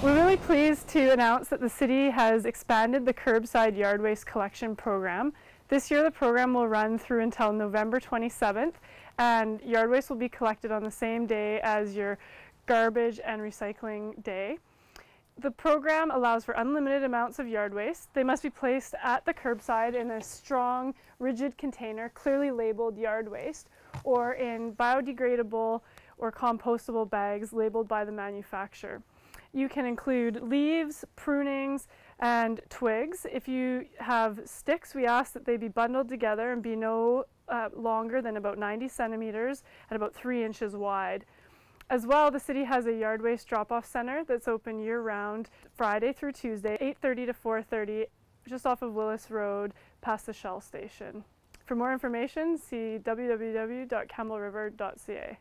We're really pleased to announce that the city has expanded the curbside yard waste collection program. This year the program will run through until November 27th, and yard waste will be collected on the same day as your garbage and recycling day. The program allows for unlimited amounts of yard waste. They must be placed at the curbside in a strong, rigid container, clearly labeled yard waste, or in biodegradable or compostable bags labeled by the manufacturer. You can include leaves, prunings, and twigs. If you have sticks, we ask that they be bundled together and be no longer than about 90 centimeters and about 3 inches wide. As well, the city has a yard waste drop-off center that's open year-round, Friday through Tuesday, 8:30 to 4:30, just off of Willis Road, past the Shell station. For more information, see www.campbellriver.ca.